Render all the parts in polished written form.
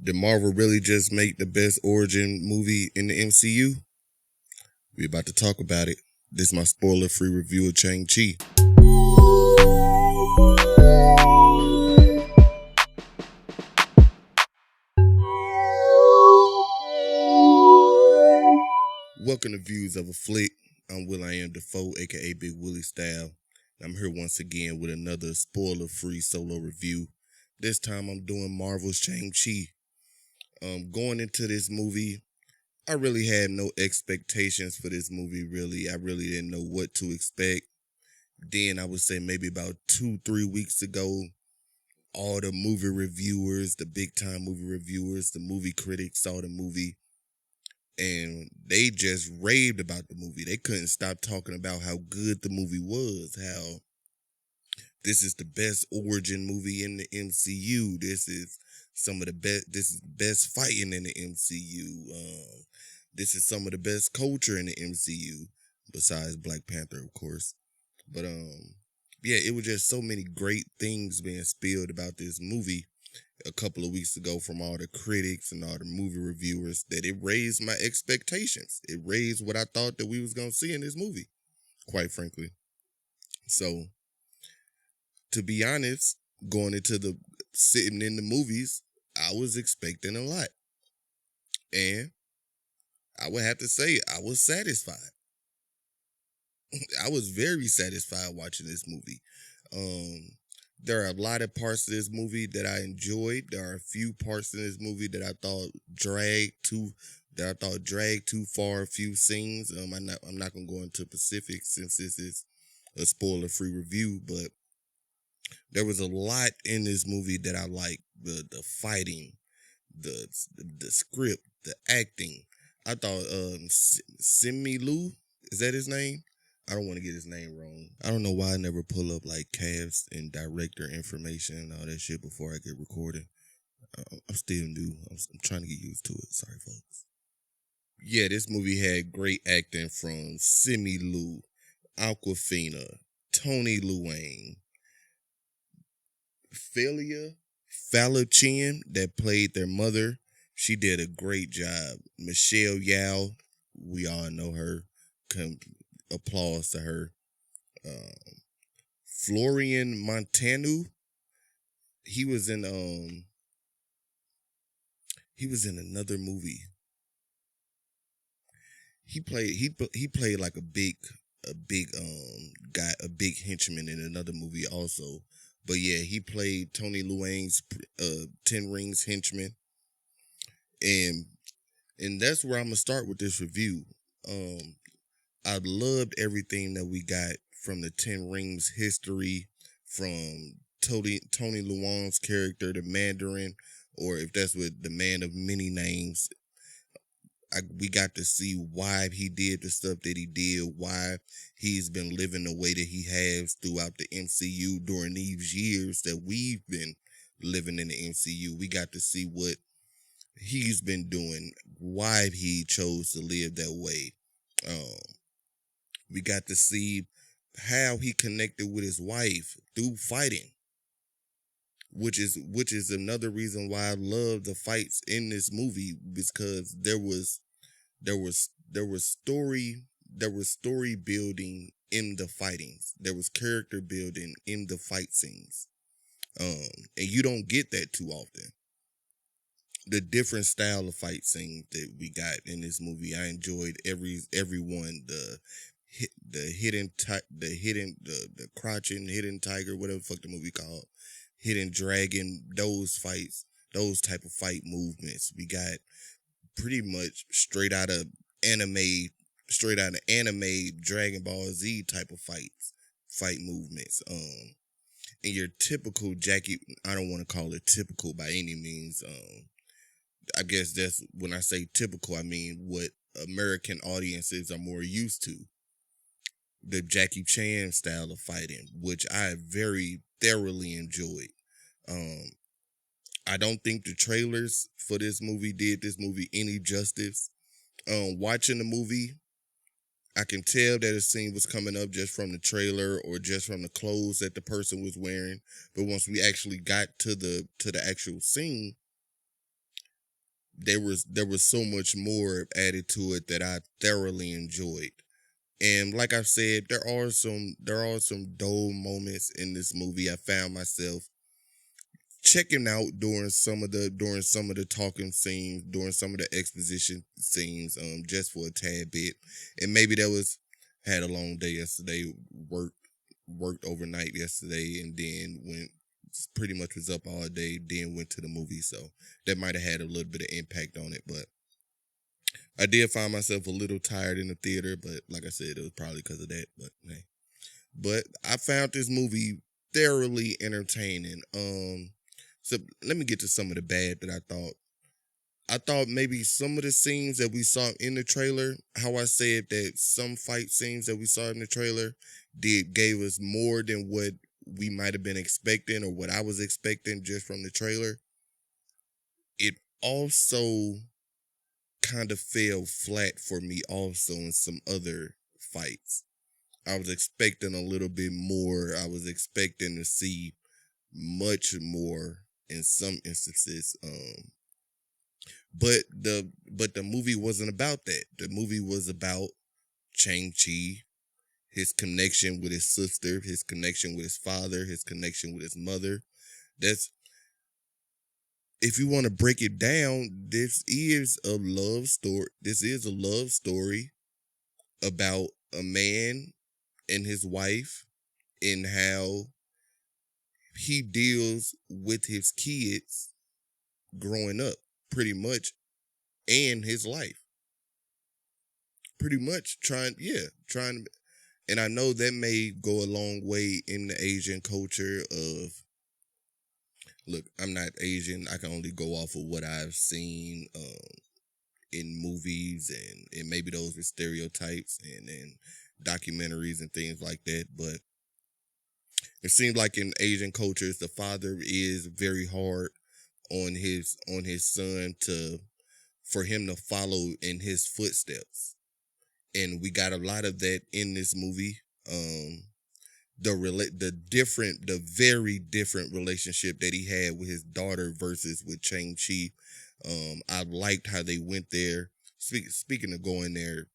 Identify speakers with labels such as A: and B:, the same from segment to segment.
A: Did Marvel really just make the best origin movie in the MCU? We about to talk about it. This is my spoiler-free review of Shang-Chi. Welcome to Views of a Flick. I'm Will.I.am Defoe, aka Big Willie Style. I'm here once again with another spoiler-free solo review. This time I'm doing Marvel's Shang-Chi. Going into this movie, I really had no expectations for this movie, really. I really didn't know what to expect. Then I would say maybe about 2-3 weeks ago, all the movie reviewers, the big-time movie reviewers, the movie critics saw the movie, and they just raved about the movie. They couldn't stop talking about how good the movie was, how this is the best origin movie in the MCU. This is some of the best. This is the best fighting in the MCU. This is some of the best culture in the MCU, besides Black Panther, of course. But yeah, it was just so many great things being spilled about this movie a couple of weeks ago from all the critics and all the movie reviewers that it raised my expectations. It raised what I thought that we was gonna see in this movie, quite frankly. So, to be honest, going into the sitting in the movies, I was expecting a lot. And I would have to say I was satisfied. I was very satisfied watching this movie. There are a lot of parts of this movie that I enjoyed. There are a few parts in this movie that I thought dragged too far. A few scenes. I'm not gonna go into specifics since this is a spoiler-free review, but there was a lot in this movie that I liked. The fighting, the script, the acting. I thought Simu, is that his name? I don't want to get his name wrong. I don't know why I never pull up like cast and director information and all that shit before I get recording. I'm still new. I'm trying to get used to it. Sorry, folks. Yeah, this movie had great acting from Simu, Awkwafina, Tony Leung, Fala Chen that played their mother. She did a great job. Michelle Yeoh, we all know her. Applause to her. Florian Munteanu, he was in another movie. He played like a big guy, a big henchman in another movie also. But yeah, he played Tony Leung's 10 Rings henchman. And that's where I'm gonna start with this review. I loved everything that we got from the 10 Rings history, from Tony Leung's character, the Mandarin, or if that's what the man of many names. We got to see why he did the stuff that he did, why he's been living the way that he has throughout the MCU during these years that we've been living in the MCU. We got to see what he's been doing, why he chose to live that way. We got to see how he connected with his wife through fighting, which is another reason why I love the fights in this movie, because there was story building in the fightings. There was character building in the fight scenes. And you don't get that too often. The different style of fight scenes that we got in this movie, I enjoyed every one. The crouching hidden tiger, whatever the fuck the movie called, hidden dragon, those fights, those type of fight movements. We got pretty much straight out of anime Dragon Ball Z type of fight movements. And your typical Jackie, I don't want to call it typical by any means. I guess that's when I say typical, I mean what American audiences are more used to. The Jackie Chan style of fighting, which I very thoroughly enjoyed. I don't think the trailers for this movie did this movie any justice. Watching the movie, I can tell that a scene was coming up just from the trailer or just from the clothes that the person was wearing. But once we actually got to the actual scene, there was so much more added to it that I thoroughly enjoyed. And like I said, there are some dull moments in this movie. I found myself checking out during some of the talking scenes, during some of the exposition scenes, just for a tad bit. And maybe that was had a long day yesterday, worked overnight yesterday, and then went pretty much was up all day, then went to the movie. So that might have had a little bit of impact on it. But I did find myself a little tired in the theater, but like I said, it was probably because of that. But hey. But I found this movie thoroughly entertaining. So let me get to some of the bad that I thought. I thought maybe some of the scenes that we saw in the trailer, how I said that some fight scenes that we saw in the trailer gave us more than what we might have been expecting or what I was expecting just from the trailer. It also kind of fell flat for me also in some other fights. I was expecting a little bit more. I was expecting to see much more in some instances. But the movie wasn't about that. The movie was about Shang-Chi, his connection with his sister, his connection with his father, his connection with his mother. That's if you want to break it down, this is a love story. This is a love story about a man and his wife and how he deals with his kids growing up, pretty much, and his life. Pretty much trying to, and I know that may go a long way in the Asian culture of, look, I'm not Asian. I can only go off of what I've seen in movies, and maybe those were stereotypes and documentaries and things like that. But it seems like in Asian cultures, the father is very hard on his son to for him to follow in his footsteps, and we got a lot of that in this movie. The very different relationship that he had with his daughter versus with Shang-Chi. I liked how they went there. Speaking of going there,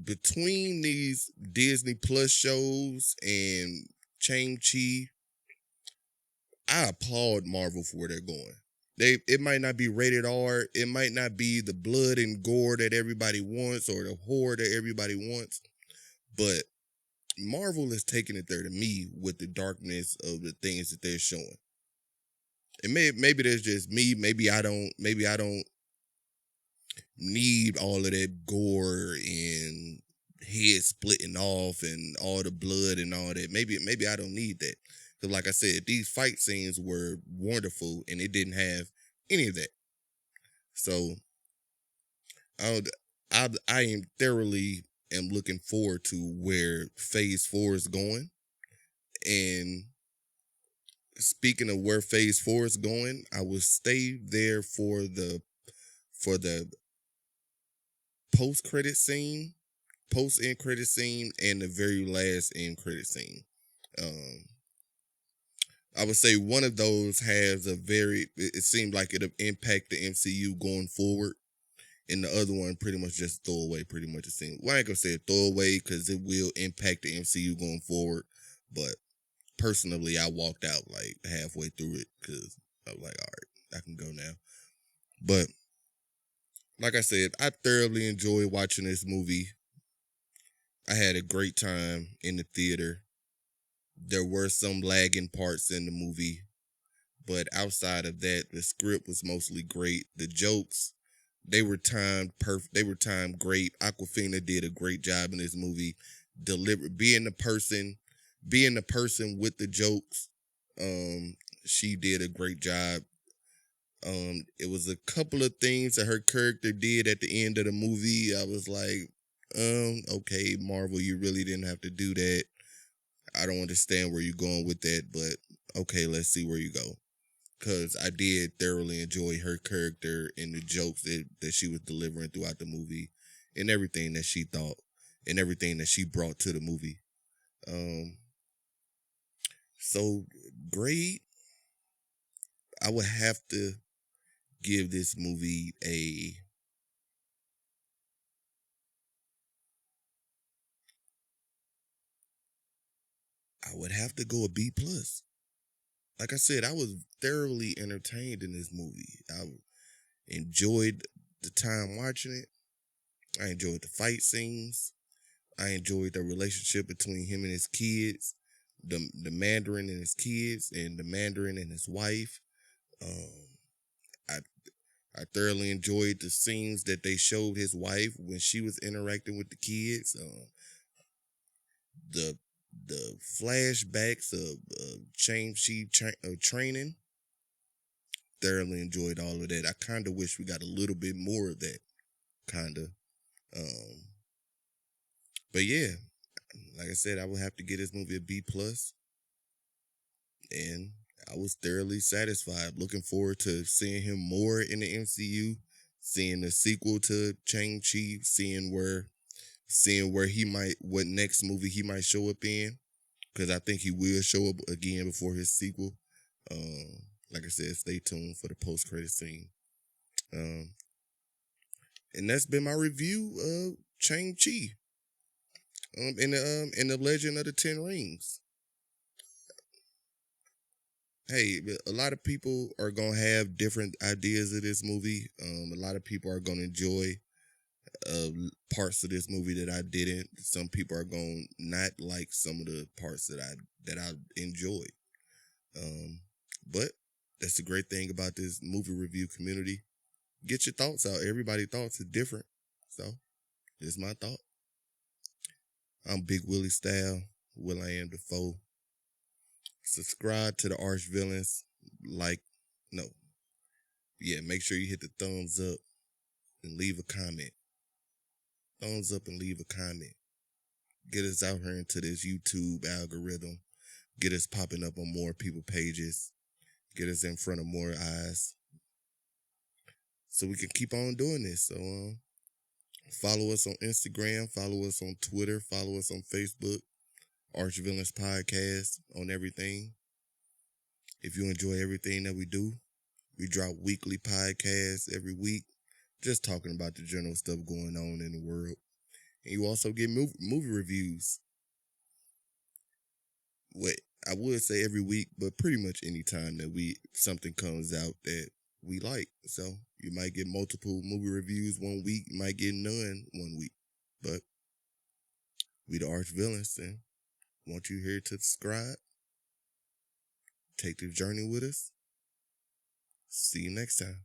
A: between these Disney Plus shows and Shang-Chi, I applaud Marvel for where they're going. It might not be rated R, it might not be the blood and gore that everybody wants or the horror that everybody wants, but Marvel is taking it there to me with the darkness of the things that they're showing. And maybe there's just me. Maybe I don't need all of that gore and head splitting off and all the blood and all that. Maybe I don't need that. Because like I said, these fight scenes were wonderful and it didn't have any of that. So I am thoroughly am looking forward to where phase 4 is going. And speaking of where phase 4 is going, I will stay there for the post credit scene, post end credit scene, and the very last end credit scene. Um, I would say one of those has it seemed like it'll impact the MCU going forward. And the other one pretty much just throwaway, pretty much the same. Well, I ain't gonna say a throwaway because it will impact the MCU going forward. But personally, I walked out like halfway through it because I was like, all right, I can go now. But like I said, I thoroughly enjoyed watching this movie. I had a great time in the theater. There were some lagging parts in the movie, but outside of that, the script was mostly great. The jokes, they were timed perfect. They were timed great. Awkwafina did a great job in this movie, being the person with the jokes. She did a great job. It was a couple of things that her character did at the end of the movie. I was like, okay, Marvel, you really didn't have to do that. I don't understand where you're going with that, but okay, let's see where you go. Because I did thoroughly enjoy her character and the jokes that she was delivering throughout the movie and everything that she thought and everything that she brought to the movie. So grade, I would have to give this movie I would have to go a B plus. Like I said, I was thoroughly entertained in this movie. I enjoyed the time watching it. I enjoyed the fight scenes. I enjoyed the relationship between him and his kids, the Mandarin and his kids, and the Mandarin and his wife. Um, I I thoroughly enjoyed the scenes that they showed his wife when she was interacting with the kids. The the flashbacks of Shang-Chi training. Thoroughly enjoyed all of that. I kind of wish we got a little bit more of that. Kind of. Um, but yeah, like I said, I would have to get this movie a B plus, and I was thoroughly satisfied. Looking forward to seeing him more in the MCU, seeing the sequel to Shang-Chi, seeing where he might, what next movie he might show up in, because I think he will show up again before his sequel. Like I said, stay tuned for the post credit scene. Um, and that's been my review of Shang-Chi. In the Legend of the Ten Rings. Hey, a lot of people are gonna have different ideas of this movie. A lot of people are gonna enjoy parts of this movie that I didn't. Some people are gonna not like some of the parts that I enjoyed. Um, but that's the great thing about this movie review community. Get your thoughts out. Everybody's thoughts are different. So, it's my thought. I'm Big Willie Style. Will I Am Defoe. Subscribe to the Arch Villains. Like, no. Yeah, make sure you hit the thumbs up and leave a comment. Thumbs up and leave a comment. Get us out here into this YouTube algorithm. Get us popping up on more people pages. Get us in front of more eyes. So we can keep on doing this. So follow us on Instagram. Follow us on Twitter. Follow us on Facebook. Arch Villains Podcast on everything. If you enjoy everything that we do, we drop weekly podcasts every week, just talking about the general stuff going on in the world. And you also get movie reviews. What I would say every week, but pretty much any time that something comes out that we like. So you might get multiple movie reviews one week, you might get none one week. But we the Arch Villains, and want you here to subscribe. Take the journey with us. See you next time.